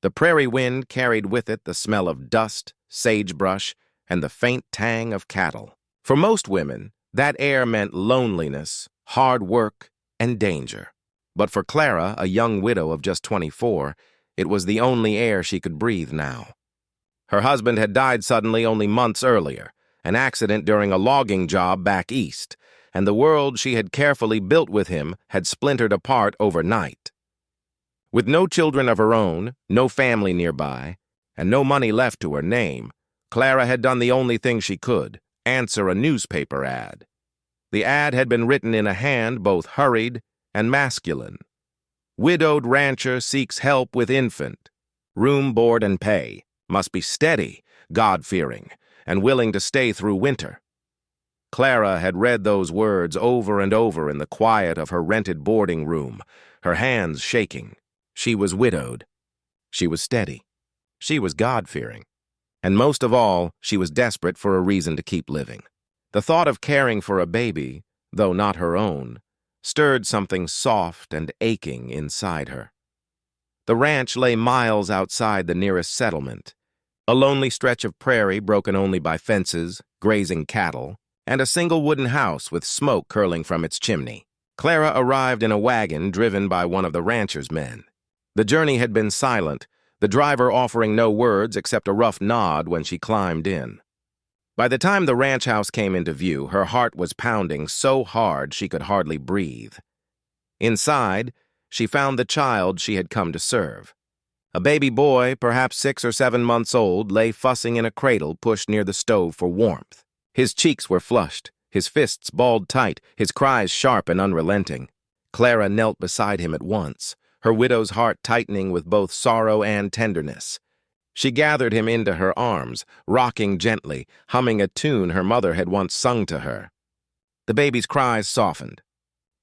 The prairie wind carried with it the smell of dust, sagebrush, and the faint tang of cattle. For most women, that air meant loneliness, hard work, and danger. But for Clara, a young widow of just 24, it was the only air she could breathe now. Her husband had died suddenly only months earlier, an accident during a logging job back east, and the world she had carefully built with him had splintered apart overnight. With no children of her own, no family nearby, and no money left to her name, Clara had done the only thing she could, answer a newspaper ad. The ad had been written in a hand both hurried and masculine. Widowed rancher seeks help with infant. Room, board, and pay. Must be steady, God-fearing, and willing to stay through winter. Clara had read those words over and over in the quiet of her rented boarding room, her hands shaking. She was widowed. She was steady. She was God-fearing. And most of all, she was desperate for a reason to keep living. The thought of caring for a baby, though not her own, stirred something soft and aching inside her. The ranch lay miles outside the nearest settlement, a lonely stretch of prairie broken only by fences, grazing cattle, and a single wooden house with smoke curling from its chimney. Clara arrived in a wagon driven by one of the rancher's men. The journey had been silent, the driver offering no words except a rough nod when she climbed in. By the time the ranch house came into view, her heart was pounding so hard she could hardly breathe. Inside, she found the child she had come to serve. A baby boy, perhaps 6 or 7 months old, lay fussing in a cradle pushed near the stove for warmth. His cheeks were flushed, his fists balled tight, his cries sharp and unrelenting. Clara knelt beside him at once, her widow's heart tightening with both sorrow and tenderness. She gathered him into her arms, rocking gently, humming a tune her mother had once sung to her. The baby's cries softened,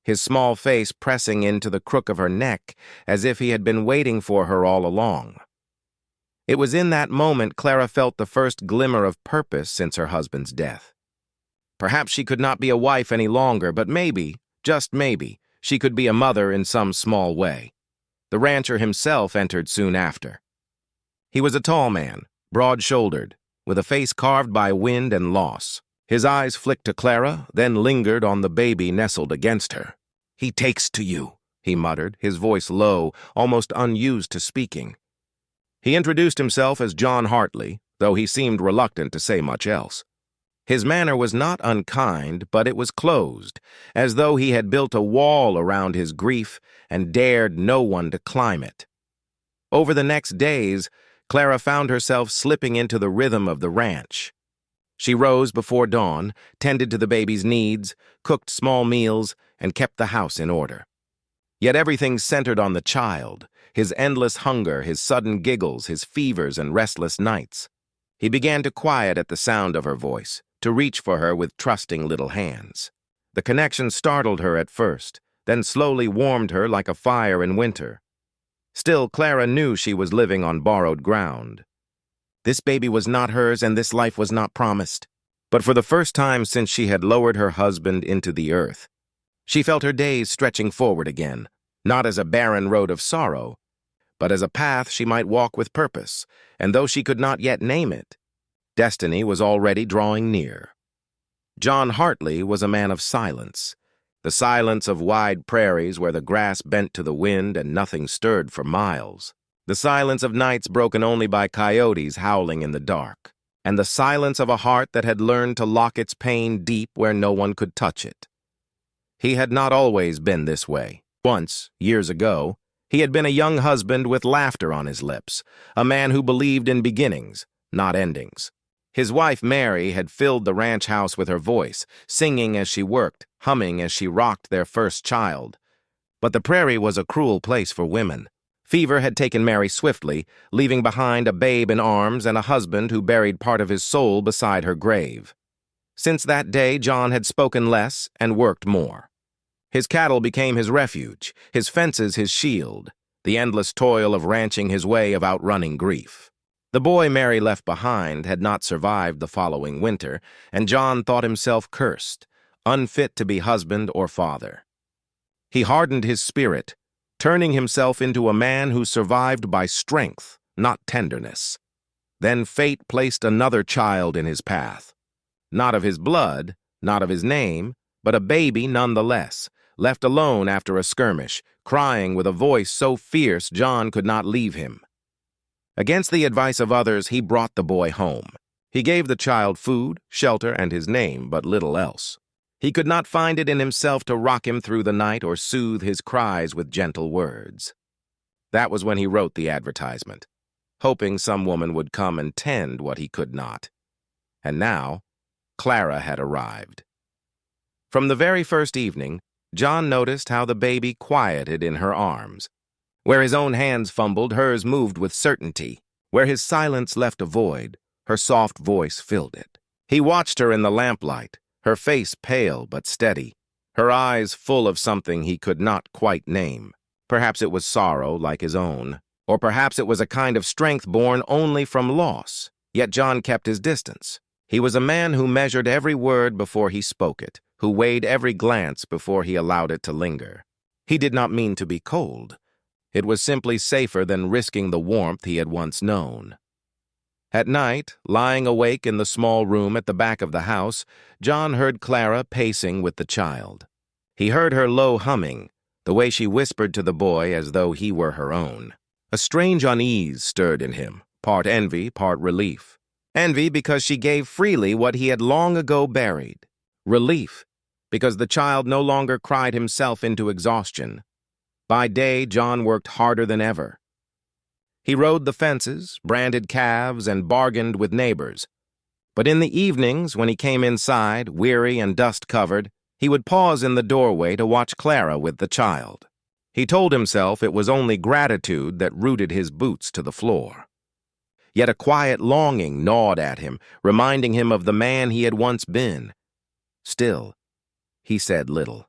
his small face pressing into the crook of her neck as if he had been waiting for her all along. It was in that moment Clara felt the first glimmer of purpose since her husband's death. Perhaps she could not be a wife any longer, but maybe, just maybe, she could be a mother in some small way. The rancher himself entered soon after. He was a tall man, broad-shouldered, with a face carved by wind and loss. His eyes flicked to Clara, then lingered on the baby nestled against her. "He takes to you," he muttered, his voice low, almost unused to speaking. He introduced himself as John Hartley, though he seemed reluctant to say much else. His manner was not unkind, but it was closed, as though he had built a wall around his grief and dared no one to climb it. Over the next days, Clara found herself slipping into the rhythm of the ranch. She rose before dawn, tended to the baby's needs, cooked small meals, and kept the house in order. Yet everything centered on the child, his endless hunger, his sudden giggles, his fevers and restless nights. He began to quiet at the sound of her voice, to reach for her with trusting little hands. The connection startled her at first, then slowly warmed her like a fire in winter. Still, Clara knew she was living on borrowed ground. This baby was not hers and this life was not promised. But for the first time since she had lowered her husband into the earth, she felt her days stretching forward again, not as a barren road of sorrow, but as a path she might walk with purpose, and though she could not yet name it, destiny was already drawing near. John Hartley was a man of silence, the silence of wide prairies where the grass bent to the wind and nothing stirred for miles, the silence of nights broken only by coyotes howling in the dark, and the silence of a heart that had learned to lock its pain deep where no one could touch it. He had not always been this way. Once, years ago, he had been a young husband with laughter on his lips, a man who believed in beginnings, not endings. His wife, Mary, had filled the ranch house with her voice, singing as she worked, humming as she rocked their first child. But the prairie was a cruel place for women. Fever had taken Mary swiftly, leaving behind a babe in arms and a husband who buried part of his soul beside her grave. Since that day, John had spoken less and worked more. His cattle became his refuge, his fences his shield, the endless toil of ranching his way of outrunning grief. The boy Mary left behind had not survived the following winter, and John thought himself cursed, unfit to be husband or father. He hardened his spirit, turning himself into a man who survived by strength, not tenderness. Then fate placed another child in his path. Not of his blood, not of his name, but a baby nonetheless, left alone after a skirmish, crying with a voice so fierce John could not leave him. Against the advice of others, he brought the boy home. He gave the child food, shelter, and his name, but little else. He could not find it in himself to rock him through the night or soothe his cries with gentle words. That was when he wrote the advertisement, hoping some woman would come and tend what he could not. And now, Clara had arrived. From the very first evening, John noticed how the baby quieted in her arms. Where his own hands fumbled, hers moved with certainty. Where his silence left a void, her soft voice filled it. He watched her in the lamplight, her face pale but steady, her eyes full of something he could not quite name. Perhaps it was sorrow like his own, or perhaps it was a kind of strength born only from loss. Yet John kept his distance. He was a man who measured every word before he spoke it, who weighed every glance before he allowed it to linger. He did not mean to be cold. It was simply safer than risking the warmth he had once known. At night, lying awake in the small room at the back of the house, John heard Clara pacing with the child. He heard her low humming, the way she whispered to the boy as though he were her own. A strange unease stirred in him, part envy, part relief. Envy because she gave freely what he had long ago buried. Relief because the child no longer cried himself into exhaustion. By day, John worked harder than ever. He rode the fences, branded calves, and bargained with neighbors. But in the evenings, when he came inside, weary and dust-covered, he would pause in the doorway to watch Clara with the child. He told himself it was only gratitude that rooted his boots to the floor. Yet a quiet longing gnawed at him, reminding him of the man he had once been. Still, he said little.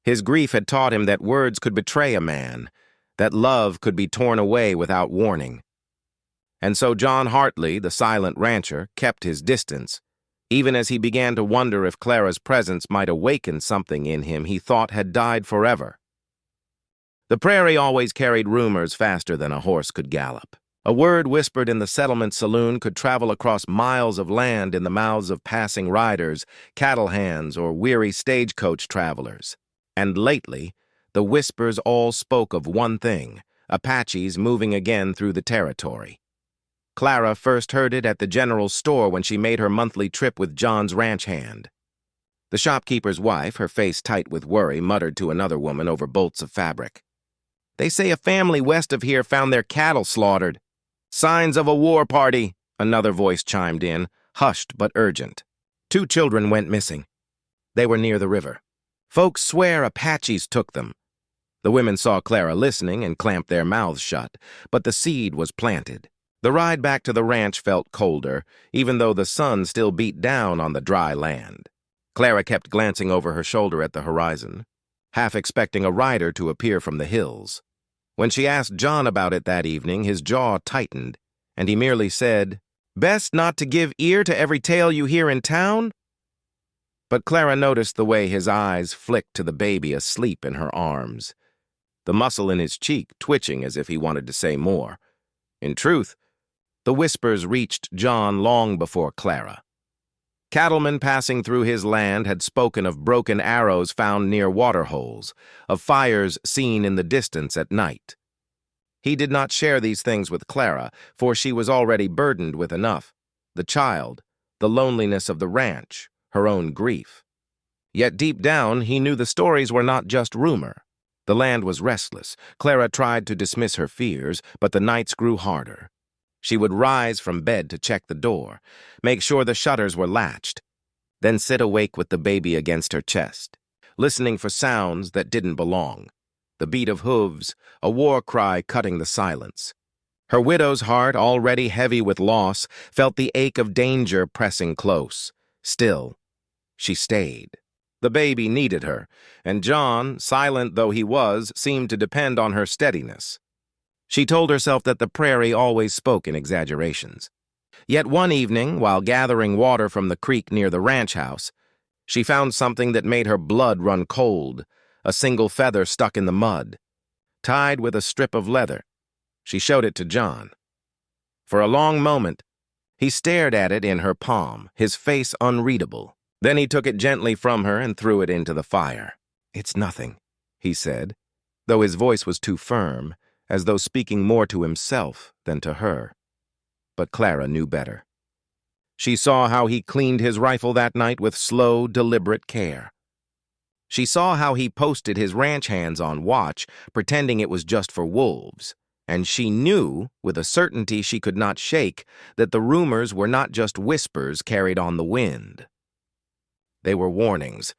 His grief had taught him that words could betray a man, that love could be torn away without warning. And so John Hartley, the silent rancher, kept his distance, even as he began to wonder if Clara's presence might awaken something in him he thought had died forever. The prairie always carried rumors faster than a horse could gallop. A word whispered in the settlement saloon could travel across miles of land in the mouths of passing riders, cattle hands, or weary stagecoach travelers. And lately, the whispers all spoke of one thing: Apaches moving again through the territory. Clara first heard it at the general store when she made her monthly trip with John's ranch hand. The shopkeeper's wife, her face tight with worry, muttered to another woman over bolts of fabric. "They say a family west of here found their cattle slaughtered." "Signs of a war party," another voice chimed in, hushed but urgent. 2 children went missing. They were near the river. "Folks swear Apaches took them." The women saw Clara listening and clamped their mouths shut, but the seed was planted. The ride back to the ranch felt colder, even though the sun still beat down on the dry land. Clara kept glancing over her shoulder at the horizon, half expecting a rider to appear from the hills. When she asked John about it that evening, his jaw tightened, and he merely said, "Best not to give ear to every tale you hear in town?" But Clara noticed the way his eyes flicked to the baby asleep in her arms, the muscle in his cheek twitching as if he wanted to say more. In truth, the whispers reached John long before Clara. Cattlemen passing through his land had spoken of broken arrows found near waterholes, of fires seen in the distance at night. He did not share these things with Clara, for she was already burdened with enough: the child, the loneliness of the ranch, her own grief. Yet deep down, he knew the stories were not just rumor. The land was restless. Clara tried to dismiss her fears, but the nights grew harder. She would rise from bed to check the door, make sure the shutters were latched, then sit awake with the baby against her chest, listening for sounds that didn't belong: the beat of hooves, a war cry cutting the silence. Her widow's heart, already heavy with loss, felt the ache of danger pressing close. Still, she stayed. The baby needed her, and John, silent though he was, seemed to depend on her steadiness. She told herself that the prairie always spoke in exaggerations. Yet one evening, while gathering water from the creek near the ranch house, she found something that made her blood run cold: a single feather stuck in the mud, tied with a strip of leather. She showed it to John. For a long moment, he stared at it in her palm, his face unreadable. Then he took it gently from her and threw it into the fire. "It's nothing," he said, though his voice was too firm, as though speaking more to himself than to her. But Clara knew better. She saw how he cleaned his rifle that night with slow, deliberate care. She saw how he posted his ranch hands on watch, pretending it was just for wolves. And she knew, with a certainty she could not shake, that the rumors were not just whispers carried on the wind. They were warnings.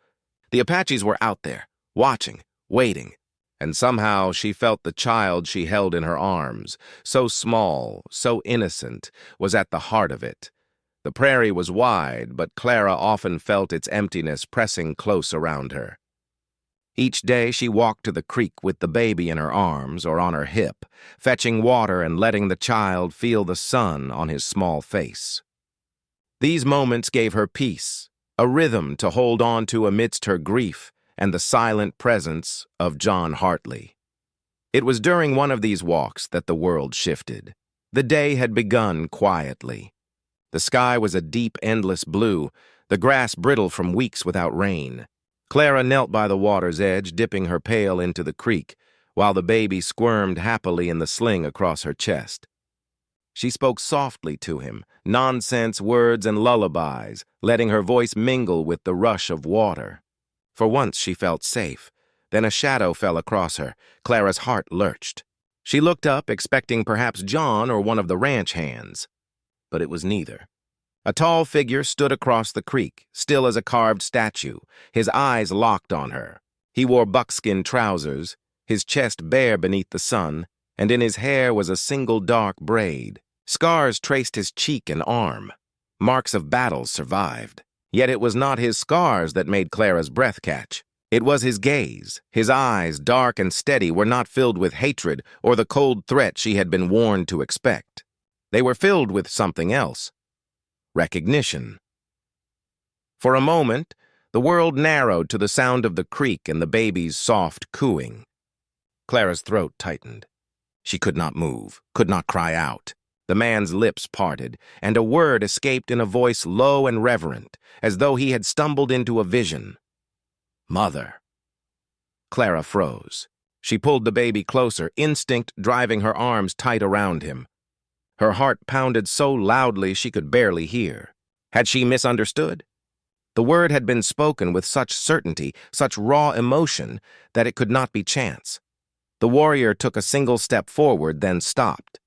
The Apaches were out there, watching, waiting, and somehow she felt the child she held in her arms, so small, so innocent, was at the heart of it. The prairie was wide, but Clara often felt its emptiness pressing close around her. Each day she walked to the creek with the baby in her arms or on her hip, fetching water and letting the child feel the sun on his small face. These moments gave her peace, a rhythm to hold on to amidst her grief and the silent presence of John Hartley. It was during one of these walks that the world shifted. The day had begun quietly. The sky was a deep, endless blue, the grass brittle from weeks without rain. Clara knelt by the water's edge, dipping her pail into the creek, while the baby squirmed happily in the sling across her chest. She spoke softly to him, nonsense words and lullabies, letting her voice mingle with the rush of water. For once she felt safe. Then a shadow fell across her. Clara's heart lurched. She looked up, expecting perhaps John or one of the ranch hands. But it was neither. A tall figure stood across the creek, still as a carved statue, his eyes locked on her. He wore buckskin trousers, his chest bare beneath the sun, and in his hair was a single dark braid. Scars traced his cheek and arm. Marks of battles survived. Yet it was not his scars that made Clara's breath catch. It was his gaze. His eyes, dark and steady, were not filled with hatred or the cold threat she had been warned to expect. They were filled with something else. Recognition. For a moment, the world narrowed to the sound of the creek and the baby's soft cooing. Clara's throat tightened. She could not move, could not cry out. The man's lips parted, and a word escaped in a voice low and reverent, as though he had stumbled into a vision. "Mother." Clara froze. She pulled the baby closer, instinct driving her arms tight around him. Her heart pounded so loudly she could barely hear. Had she misunderstood? The word had been spoken with such certainty, such raw emotion, that it could not be chance. The warrior took a single step forward, then stopped.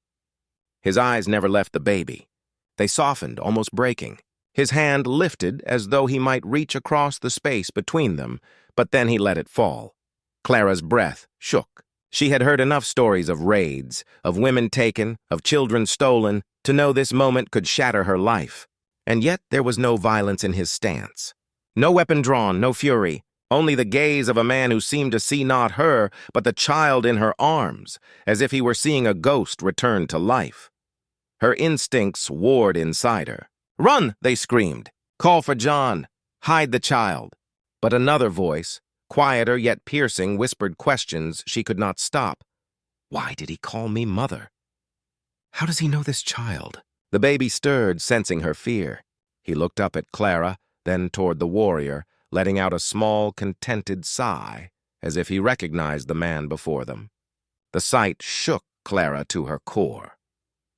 His eyes never left the baby. They softened, almost breaking. His hand lifted as though he might reach across the space between them, but then he let it fall. Clara's breath shook. She had heard enough stories of raids, of women taken, of children stolen, to know this moment could shatter her life. And yet there was no violence in his stance. No weapon drawn, no fury, only the gaze of a man who seemed to see not her, but the child in her arms, as if he were seeing a ghost return to life. Her instincts warred inside her. "Run!" they screamed. "Call for John. Hide the child." But another voice, quieter yet piercing, whispered questions she could not stop. Why did he call me mother? How does he know this child? The baby stirred, sensing her fear. He looked up at Clara, then toward the warrior, letting out a small, contented sigh, as if he recognized the man before them. The sight shook Clara to her core.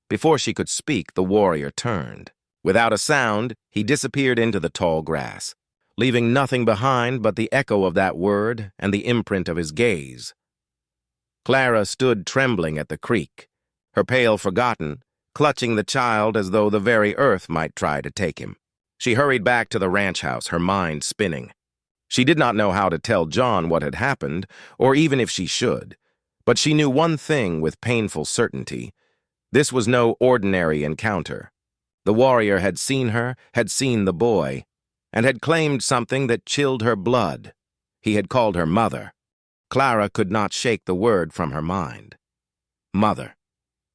Before she could speak, the warrior turned. Without a sound, he disappeared into the tall grass, leaving nothing behind but the echo of that word and the imprint of his gaze. Clara stood trembling at the creek, her pail forgotten, clutching the child as though the very earth might try to take him. She hurried back to the ranch house, her mind spinning. She did not know how to tell John what had happened, or even if she should, but she knew one thing with painful certainty. This was no ordinary encounter. The warrior had seen her, had seen the boy, and had claimed something that chilled her blood. He had called her mother. Clara could not shake the word from her mind. Mother.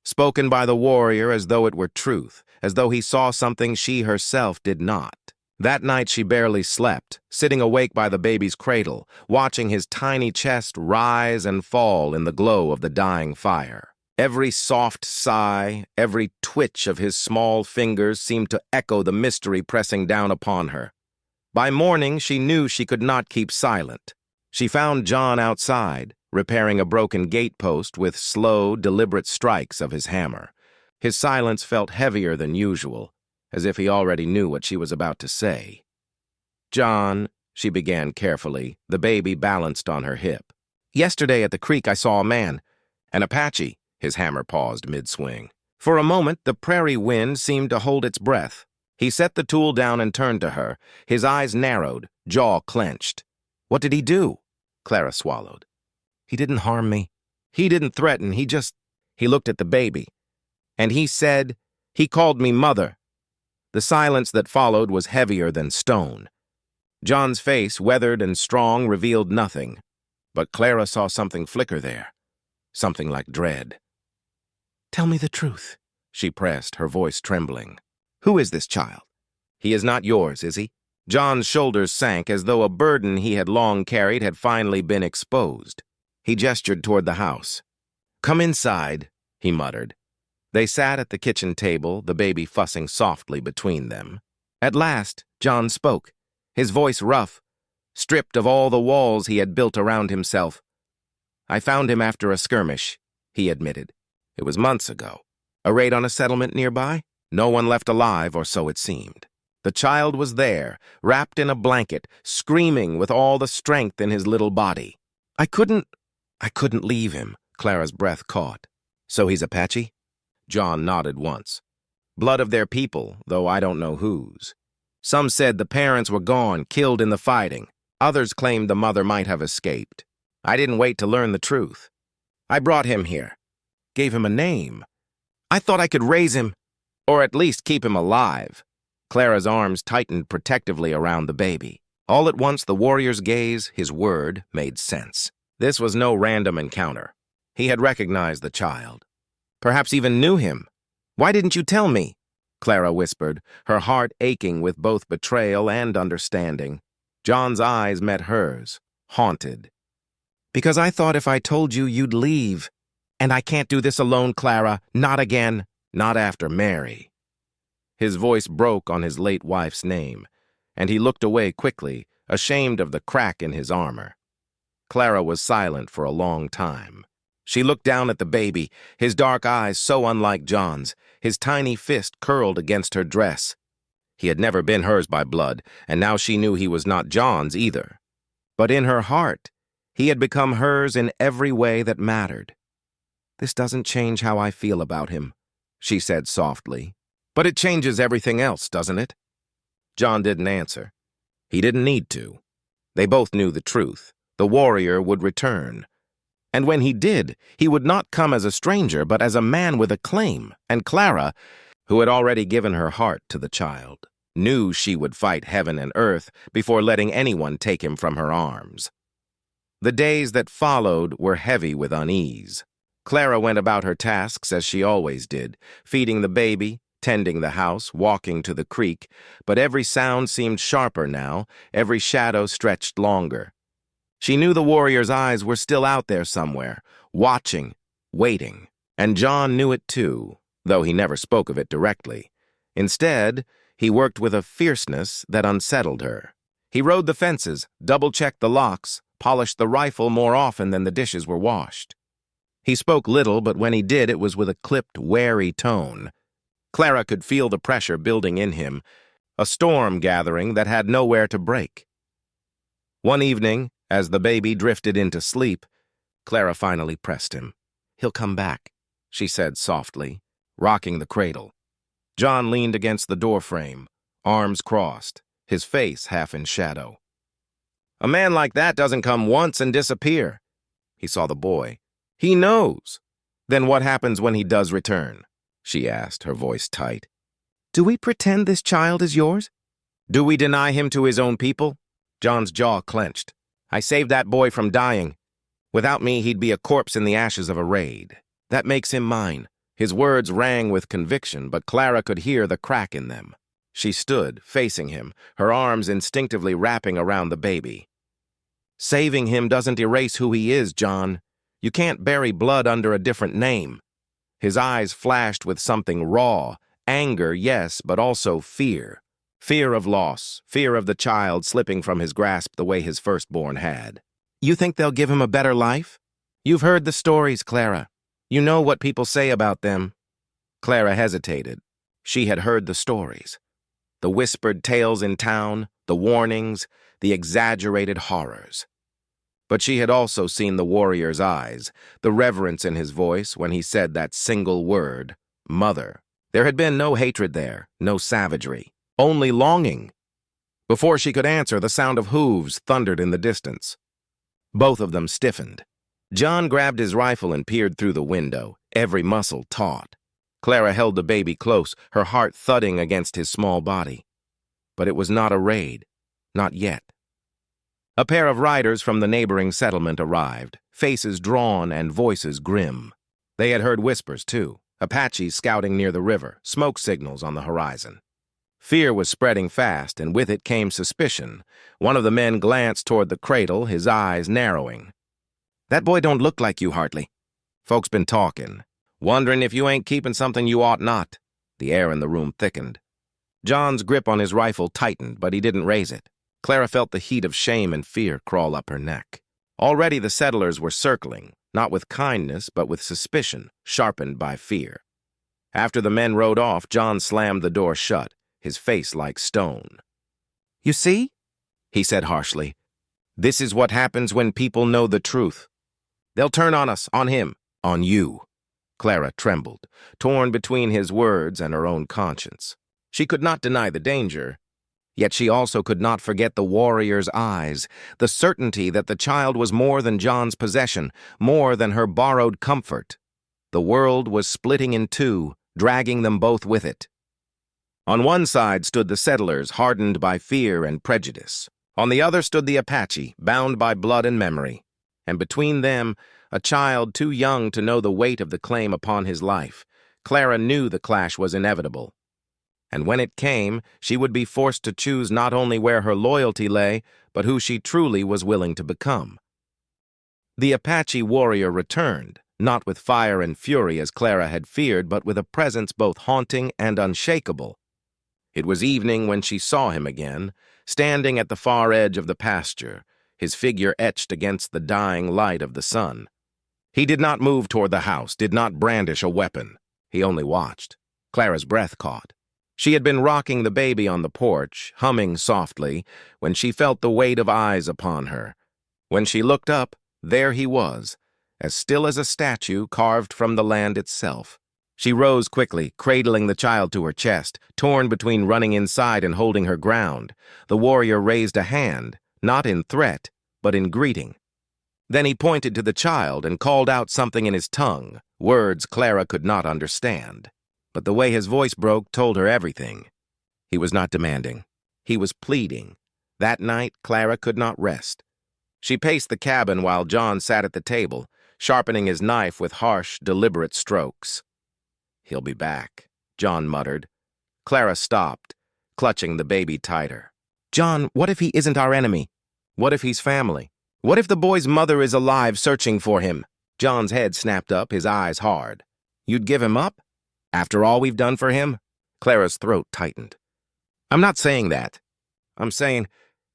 Spoken by the warrior as though it were truth, as though he saw something she herself did not. That night she barely slept, sitting awake by the baby's cradle, watching his tiny chest rise and fall in the glow of the dying fire. Every soft sigh, every twitch of his small fingers seemed to echo the mystery pressing down upon her. By morning, she knew she could not keep silent. She found John outside, repairing a broken gatepost with slow, deliberate strikes of his hammer. His silence felt heavier than usual, as if he already knew what she was about to say. "John," she began carefully, the baby balanced on her hip. "Yesterday at the creek I saw a man, an Apache." His hammer paused mid-swing. For a moment, the prairie wind seemed to hold its breath. He set the tool down and turned to her, his eyes narrowed, jaw clenched. "What did he do?" Clara swallowed. "He didn't harm me. He didn't threaten, He looked at the baby. And he called me mother." The silence that followed was heavier than stone. John's face, weathered and strong, revealed nothing. But Clara saw something flicker there, something like dread. "Tell me the truth," she pressed, her voice trembling. "Who is this child?" "He is not yours, is he?" John's shoulders sank as though a burden he had long carried had finally been exposed. He gestured toward the house. "Come inside," he muttered. They sat at the kitchen table, the baby fussing softly between them. At last, John spoke, his voice rough, stripped of all the walls he had built around himself. "I found him after a skirmish," he admitted. "It was months ago. A raid on a settlement nearby? No one left alive, or so it seemed. The child was there, wrapped in a blanket, screaming with all the strength in his little body. I couldn't leave him," Clara's breath caught. "So he's Apache?" John nodded once. "Blood of their people, though I don't know whose. Some said the parents were gone, killed in the fighting. Others claimed the mother might have escaped. I didn't wait to learn the truth. I brought him here. Gave him a name. I thought I could raise him, or at least keep him alive." Clara's arms tightened protectively around the baby. All at once, the warrior's gaze, his word, made sense. This was no random encounter. He had recognized the child. Perhaps even knew him. "Why didn't you tell me?" Clara whispered, her heart aching with both betrayal and understanding. John's eyes met hers, haunted. "Because I thought if I told you, you'd leave. And I can't do this alone, Clara. Not again. Not after Mary." His voice broke on his late wife's name, and he looked away quickly, ashamed of the crack in his armor. Clara was silent for a long time. She looked down at the baby, his dark eyes so unlike John's, his tiny fist curled against her dress. He had never been hers by blood, and now she knew he was not John's either. But in her heart, he had become hers in every way that mattered. "This doesn't change how I feel about him," she said softly. "But it changes everything else, doesn't it?" John didn't answer. He didn't need to. They both knew the truth. The warrior would return. And when he did, he would not come as a stranger, but as a man with a claim. And Clara, who had already given her heart to the child, knew she would fight heaven and earth before letting anyone take him from her arms. The days that followed were heavy with unease. Clara went about her tasks as she always did, feeding the baby, tending the house, walking to the creek, but every sound seemed sharper now, every shadow stretched longer. She knew the warrior's eyes were still out there somewhere, watching, waiting, and John knew it too, though he never spoke of it directly. Instead, he worked with a fierceness that unsettled her. He rode the fences, double-checked the locks, polished the rifle more often than the dishes were washed. He spoke little, but when he did, it was with a clipped, wary tone. Clara could feel the pressure building in him, a storm gathering that had nowhere to break. One evening, as the baby drifted into sleep, Clara finally pressed him. "He'll come back," she said softly, rocking the cradle. John leaned against the doorframe, arms crossed, his face half in shadow. "A man like that doesn't come once and disappear." He saw the boy. "He knows." "Then what happens when he does return?" she asked, her voice tight. "Do we pretend this child is yours? Do we deny him to his own people?" John's jaw clenched. "I saved that boy from dying. Without me, he'd be a corpse in the ashes of a raid. That makes him mine." His words rang with conviction, but Clara could hear the crack in them. She stood, facing him, her arms instinctively wrapping around the baby. "Saving him doesn't erase who he is, John. You can't bury blood under a different name." His eyes flashed with something raw, anger, yes, but also fear. Fear of loss, fear of the child slipping from his grasp the way his firstborn had. You think they'll give him a better life? You've heard the stories, Clara. You know what people say about them. Clara hesitated. She had heard the stories. The whispered tales in town, the warnings, the exaggerated horrors. But she had also seen the warrior's eyes, the reverence in his voice when he said that single word, mother. There had been no hatred there, no savagery, only longing. Before she could answer, the sound of hooves thundered in the distance. Both of them stiffened. John grabbed his rifle and peered through the window, every muscle taut. Clara held the baby close, her heart thudding against his small body. But it was not a raid, not yet. A pair of riders from the neighboring settlement arrived, faces drawn and voices grim. They had heard whispers, too, Apaches scouting near the river, smoke signals on the horizon. Fear was spreading fast, and with it came suspicion. One of the men glanced toward the cradle, his eyes narrowing. That boy don't look like you, Hartley. Folks been talking, wondering if you ain't keeping something you ought not. The air in the room thickened. John's grip on his rifle tightened, but he didn't raise it. Clara felt the heat of shame and fear crawl up her neck. Already the settlers were circling, not with kindness, but with suspicion, sharpened by fear. After the men rode off, John slammed the door shut, his face like stone. You see? He said harshly. This is what happens when people know the truth. They'll turn on us, on him, on you. Clara trembled, torn between his words and her own conscience. She could not deny the danger, yet she also could not forget the warrior's eyes, the certainty that the child was more than John's possession, more than her borrowed comfort. The world was splitting in two, dragging them both with it. On one side stood the settlers, hardened by fear and prejudice. On the other stood the Apache, bound by blood and memory. And between them, a child too young to know the weight of the claim upon his life. Clara knew the clash was inevitable. And when it came, she would be forced to choose not only where her loyalty lay, but who she truly was willing to become. The Apache warrior returned, not with fire and fury as Clara had feared, but with a presence both haunting and unshakable. It was evening when she saw him again, standing at the far edge of the pasture, his figure etched against the dying light of the sun. He did not move toward the house, did not brandish a weapon. He only watched. Clara's breath caught. She had been rocking the baby on the porch, humming softly, when she felt the weight of eyes upon her. When she looked up, there he was, as still as a statue carved from the land itself. She rose quickly, cradling the child to her chest, torn between running inside and holding her ground. The warrior raised a hand, not in threat, but in greeting. Then he pointed to the child and called out something in his tongue, words Clara could not understand. But the way his voice broke told her everything. He was not demanding. He was pleading. That night, Clara could not rest. She paced the cabin while John sat at the table, sharpening his knife with harsh, deliberate strokes. He'll be back, John muttered. Clara stopped, clutching the baby tighter. John, what if he isn't our enemy? What if he's family? What if the boy's mother is alive searching for him? John's head snapped up, his eyes hard. You'd give him up? After all we've done for him? Clara's throat tightened. I'm not saying that. I'm saying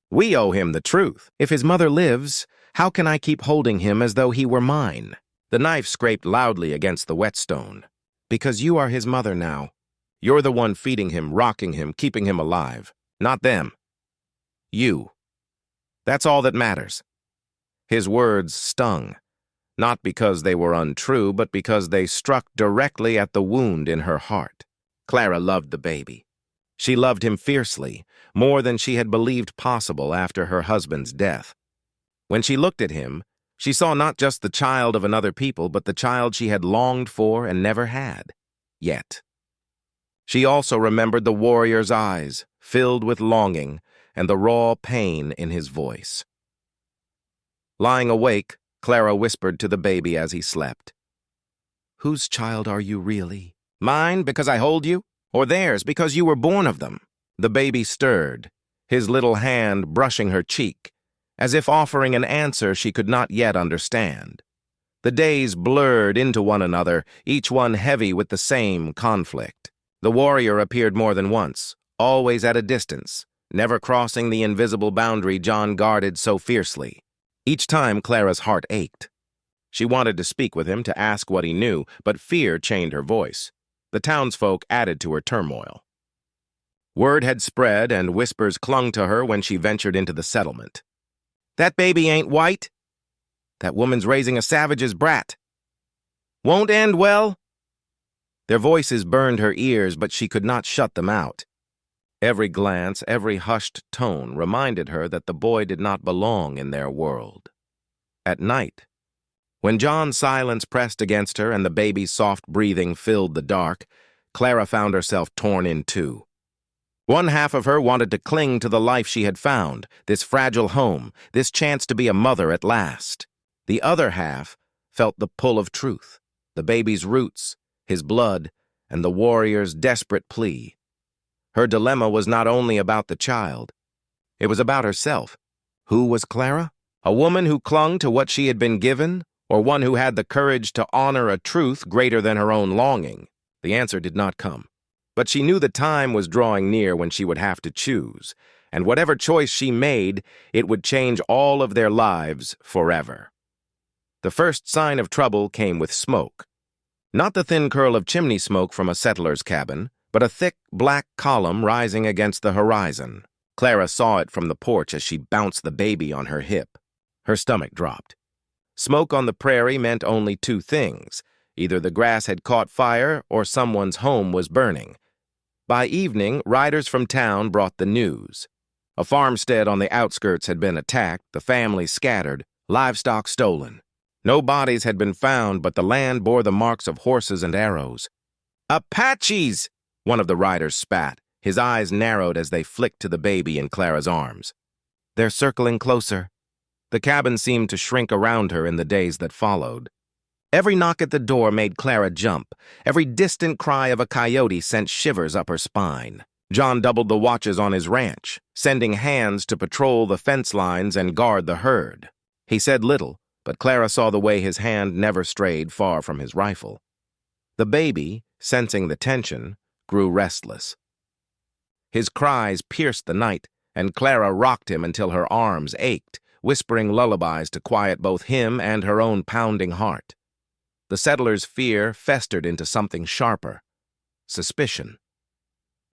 we owe him the truth. If his mother lives, how can I keep holding him as though he were mine? The knife scraped loudly against the whetstone. Because you are his mother now. You're the one feeding him, rocking him, keeping him alive. Not them. You. That's all that matters. His words stung. Not because they were untrue, but because they struck directly at the wound in her heart. Clara loved the baby. She loved him fiercely, more than she had believed possible after her husband's death. When she looked at him, she saw not just the child of another people, but the child she had longed for and never had, yet. She also remembered the warrior's eyes, filled with longing, and the raw pain in his voice. Lying awake, Clara whispered to the baby as he slept. Whose child are you really? Mine, because I hold you? Or theirs, because you were born of them? The baby stirred, his little hand brushing her cheek, as if offering an answer she could not yet understand. The days blurred into one another, each one heavy with the same conflict. The warrior appeared more than once, always at a distance, never crossing the invisible boundary John guarded so fiercely. Each time Clara's heart ached. She wanted to speak with him to ask what he knew, but fear chained her voice. The townsfolk added to her turmoil. Word had spread, and whispers clung to her when she ventured into the settlement. "That baby ain't white. That woman's raising a savage's brat. Won't end well." Their voices burned her ears, but she could not shut them out. Every glance, every hushed tone reminded her that the boy did not belong in their world. At night, when John's silence pressed against her and the baby's soft breathing filled the dark, Clara found herself torn in two. One half of her wanted to cling to the life she had found, this fragile home, this chance to be a mother at last. The other half felt the pull of truth, the baby's roots, his blood, and the warrior's desperate plea. Her dilemma was not only about the child. It was about herself. Who was Clara? A woman who clung to what she had been given, or one who had the courage to honor a truth greater than her own longing? The answer did not come. But she knew the time was drawing near when she would have to choose, and whatever choice she made, it would change all of their lives forever. The first sign of trouble came with smoke. Not the thin curl of chimney smoke from a settler's cabin, but a thick, black column rising against the horizon. Clara saw it from the porch as she bounced the baby on her hip. Her stomach dropped. Smoke on the prairie meant only two things. Either the grass had caught fire or someone's home was burning. By evening, riders from town brought the news. A farmstead on the outskirts had been attacked, the family scattered, livestock stolen. No bodies had been found, but the land bore the marks of horses and arrows. "Apaches!" one of the riders spat. His eyes narrowed as they flicked to the baby in Clara's arms. "They're circling closer." The cabin seemed to shrink around her in the days that followed. Every knock at the door made Clara jump. Every distant cry of a coyote sent shivers up her spine. John doubled the watches on his ranch, sending hands to patrol the fence lines and guard the herd. He said little, but Clara saw the way his hand never strayed far from his rifle. The baby, sensing the tension, grew restless. His cries pierced the night, and Clara rocked him until her arms ached, whispering lullabies to quiet both him and her own pounding heart. The settler's fear festered into something sharper: suspicion.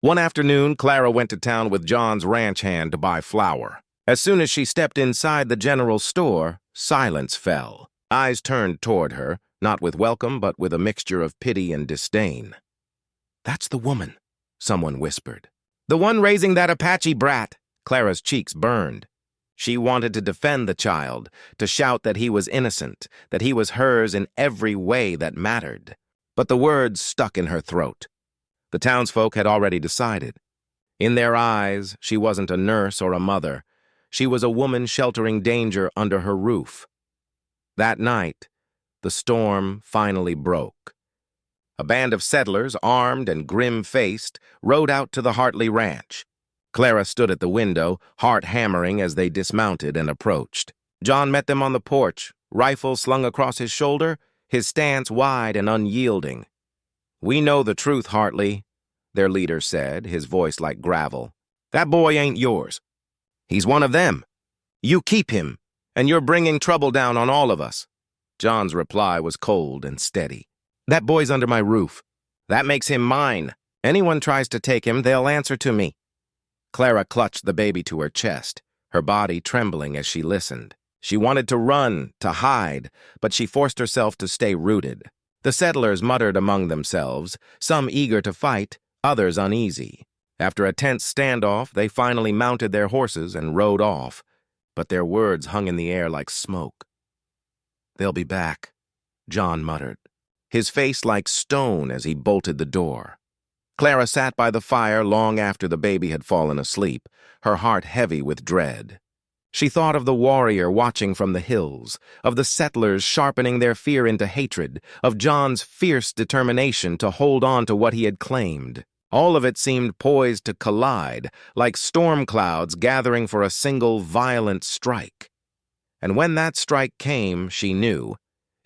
One afternoon, Clara went to town with John's ranch hand to buy flour. As soon as she stepped inside the general store, silence fell. Eyes turned toward her, not with welcome, but with a mixture of pity and disdain. "That's the woman," someone whispered. "The one raising that Apache brat." Clara's cheeks burned. She wanted to defend the child, to shout that he was innocent, that he was hers in every way that mattered. But the words stuck in her throat. The townsfolk had already decided. In their eyes, she wasn't a nurse or a mother. She was a woman sheltering danger under her roof. That night, the storm finally broke. A band of settlers, armed and grim-faced, rode out to the Hartley ranch. Clara stood at the window, heart hammering as they dismounted and approached. John met them on the porch, rifle slung across his shoulder, his stance wide and unyielding. "We know the truth, Hartley," their leader said, his voice like gravel. "That boy ain't yours. He's one of them. You keep him, and you're bringing trouble down on all of us." John's reply was cold and steady. "That boy's under my roof. That makes him mine. Anyone tries to take him, they'll answer to me." Clara clutched the baby to her chest, her body trembling as she listened. She wanted to run, to hide, but she forced herself to stay rooted. The settlers muttered among themselves, some eager to fight, others uneasy. After a tense standoff, they finally mounted their horses and rode off, but their words hung in the air like smoke. "They'll be back," John muttered, his face like stone as he bolted the door. Clara sat by the fire long after the baby had fallen asleep, her heart heavy with dread. She thought of the warrior watching from the hills, of the settlers sharpening their fear into hatred, of John's fierce determination to hold on to what he had claimed. All of it seemed poised to collide, like storm clouds gathering for a single violent strike. And when that strike came, she knew,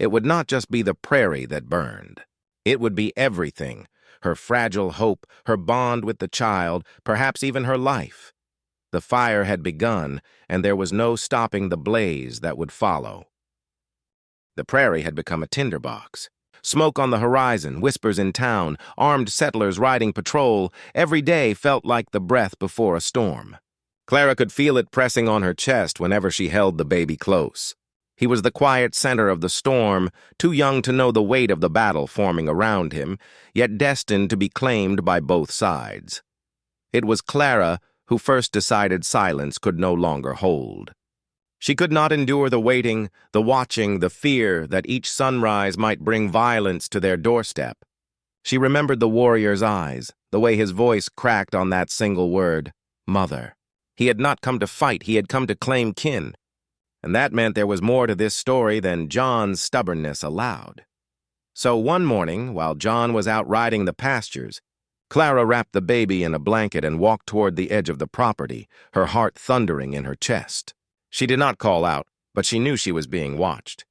it would not just be the prairie that burned. It would be everything, her fragile hope, her bond with the child, perhaps even her life. The fire had begun, and there was no stopping the blaze that would follow. The prairie had become a tinderbox. Smoke on the horizon, whispers in town, armed settlers riding patrol. Every day felt like the breath before a storm. Clara could feel it pressing on her chest whenever she held the baby close. He was the quiet center of the storm, too young to know the weight of the battle forming around him, yet destined to be claimed by both sides. It was Clara who first decided silence could no longer hold. She could not endure the waiting, the watching, the fear that each sunrise might bring violence to their doorstep. She remembered the warrior's eyes, the way his voice cracked on that single word, mother. He had not come to fight, he had come to claim kin. And that meant there was more to this story than John's stubbornness allowed. So one morning, while John was out riding the pastures, Clara wrapped the baby in a blanket and walked toward the edge of the property, her heart thundering in her chest. She did not call out, but she knew she was being watched.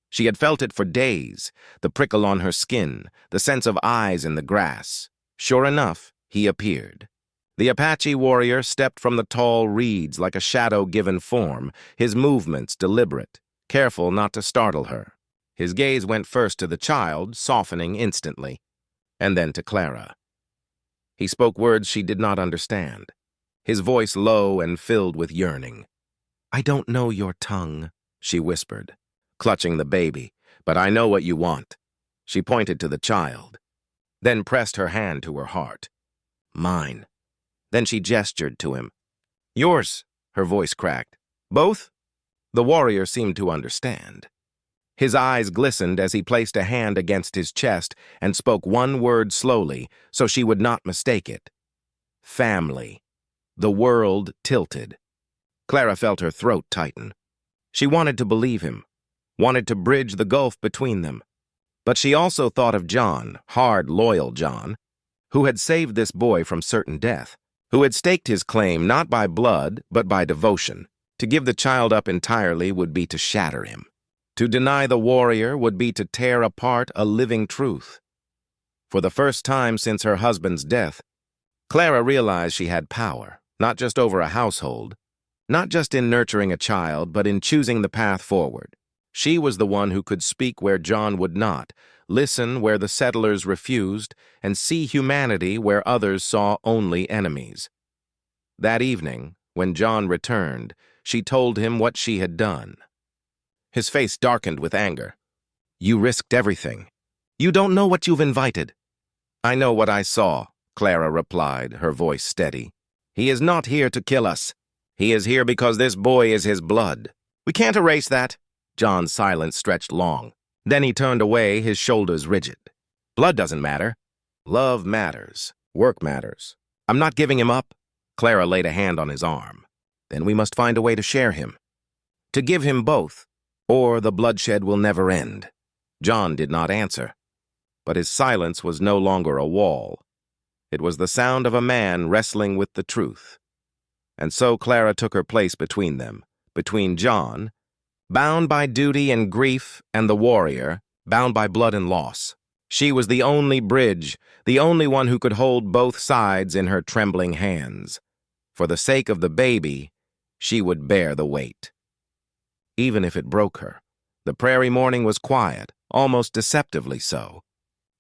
She had felt it for days, the prickle on her skin, the sense of eyes in the grass. Sure enough, he appeared. The Apache warrior stepped from the tall reeds like a shadow given form, his movements deliberate, careful not to startle her. His gaze went first to the child, softening instantly, and then to Clara. He spoke words she did not understand, his voice low and filled with yearning. "I don't know your tongue," she whispered, clutching the baby, "but I know what you want." She pointed to the child, then pressed her hand to her heart. "Mine." Then she gestured to him. "Yours," her voice cracked. "Both?" The warrior seemed to understand. His eyes glistened as he placed a hand against his chest and spoke one word slowly so she would not mistake it. Family. The world tilted. Clara felt her throat tighten. She wanted to believe him, wanted to bridge the gulf between them. But she also thought of John, hard, loyal John, who had saved this boy from certain death, who had staked his claim not by blood but by devotion. To give the child up entirely would be to shatter him. To deny the warrior would be to tear apart a living truth. For the first time since her husband's death, Clara realized she had power, not just over a household, not just in nurturing a child, but in choosing the path forward. She was the one who could speak where John would not, listen where the settlers refused, and see humanity where others saw only enemies. That evening, when John returned, she told him what she had done. His face darkened with anger. "You risked everything. You don't know what you've invited." "I know what I saw," Clara replied, her voice steady. "He is not here to kill us. He is here because this boy is his blood." "We can't erase that." John's silence stretched long. Then he turned away, his shoulders rigid. "Blood doesn't matter. Love matters. Work matters. I'm not giving him up." Clara laid a hand on his arm. "Then we must find a way to share him. To give him both, or the bloodshed will never end." John did not answer, but his silence was no longer a wall. It was the sound of a man wrestling with the truth. And so Clara took her place between them, between John, bound by duty and grief, and the warrior, bound by blood and loss. She was the only bridge, the only one who could hold both sides in her trembling hands. For the sake of the baby, she would bear the weight. Even if it broke her, the prairie morning was quiet, almost deceptively so.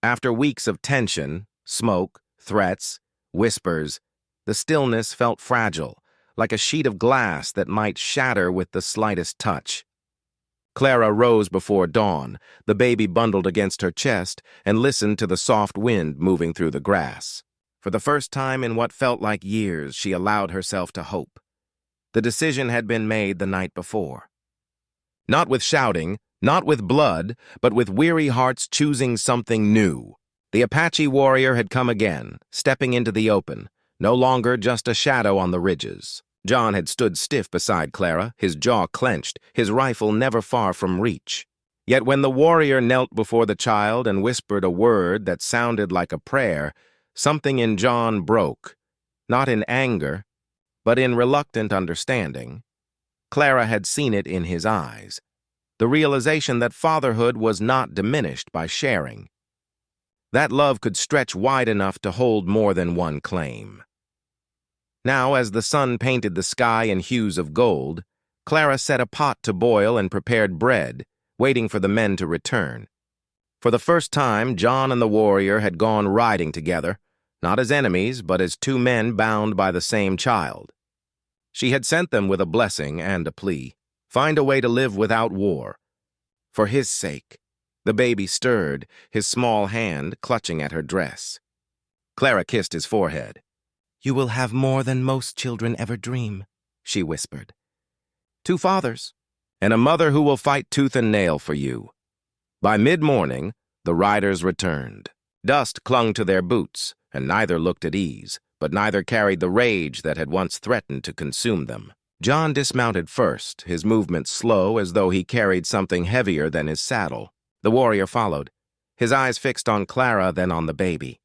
After weeks of tension, smoke, threats, whispers, the stillness felt fragile, like a sheet of glass that might shatter with the slightest touch. Clara rose before dawn, the baby bundled against her chest, and listened to the soft wind moving through the grass. For the first time in what felt like years, she allowed herself to hope. The decision had been made the night before. Not with shouting, not with blood, but with weary hearts choosing something new. The Apache warrior had come again, stepping into the open, no longer just a shadow on the ridges. John had stood stiff beside Clara, his jaw clenched, his rifle never far from reach. Yet when the warrior knelt before the child and whispered a word that sounded like a prayer, something in John broke, not in anger, but in reluctant understanding. Clara had seen it in his eyes. the realization that fatherhood was not diminished by sharing. That love could stretch wide enough to hold more than one claim. Now, as the sun painted the sky in hues of gold, Clara set a pot to boil and prepared bread, waiting for the men to return. For the first time, John and the warrior had gone riding together, not as enemies, but as two men bound by the same child. She had sent them with a blessing and a plea. Find a way to live without war. For his sake. The baby stirred, his small hand clutching at her dress. Clara kissed his forehead. "You will have more than most children ever dream," she whispered. "Two fathers, and a mother who will fight tooth and nail for you." By mid-morning, the riders returned. Dust clung to their boots, and neither looked at ease, but neither carried the rage that had once threatened to consume them. John dismounted first, his movements slow as though he carried something heavier than his saddle. The warrior followed, his eyes fixed on Clara, then on the baby.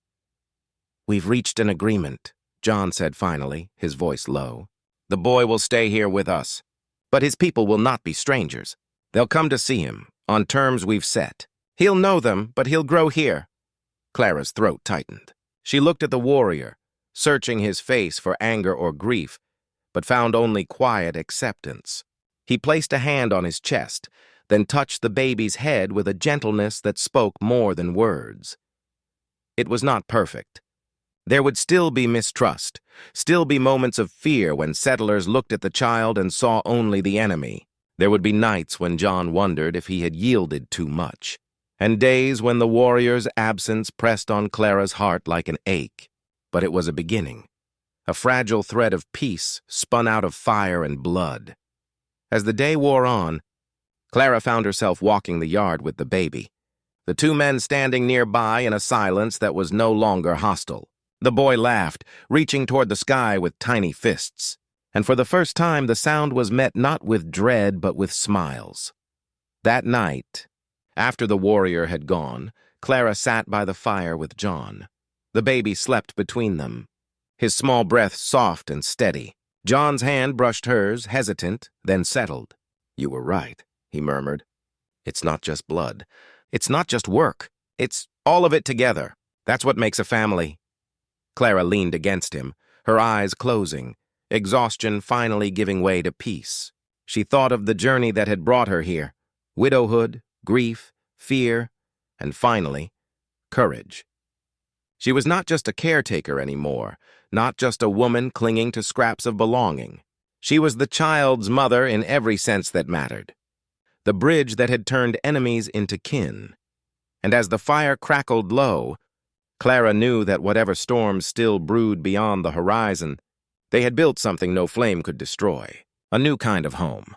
"We've reached an agreement," John said finally, his voice low. "The boy will stay here with us, but his people will not be strangers. They'll come to see him, on terms we've set. He'll know them, but he'll grow here." Clara's throat tightened. She looked at the warrior, searching his face for anger or grief, but found only quiet acceptance. He placed a hand on his chest, then touched the baby's head with a gentleness that spoke more than words. It was not perfect. There would still be mistrust, still be moments of fear when settlers looked at the child and saw only the enemy. There would be nights when John wondered if he had yielded too much, and days when the warrior's absence pressed on Clara's heart like an ache. But it was a beginning, a fragile thread of peace spun out of fire and blood. As the day wore on, Clara found herself walking the yard with the baby, the two men standing nearby in a silence that was no longer hostile. The boy laughed, reaching toward the sky with tiny fists, and for the first time the sound was met not with dread but with smiles. That night, after the warrior had gone, Clara sat by the fire with John. The baby slept between them, his small breath soft and steady. John's hand brushed hers, hesitant, then settled. "You were right," he murmured. "It's not just blood. It's not just work. It's all of it together. That's what makes a family." Clara leaned against him, her eyes closing, exhaustion finally giving way to peace. She thought of the journey that had brought her here: widowhood, grief, fear, and finally, courage. She was not just a caretaker anymore, not just a woman clinging to scraps of belonging. She was the child's mother in every sense that mattered, the bridge that had turned enemies into kin. And as the fire crackled low, Clara knew that whatever storms still brewed beyond the horizon, they had built something no flame could destroy, a new kind of home.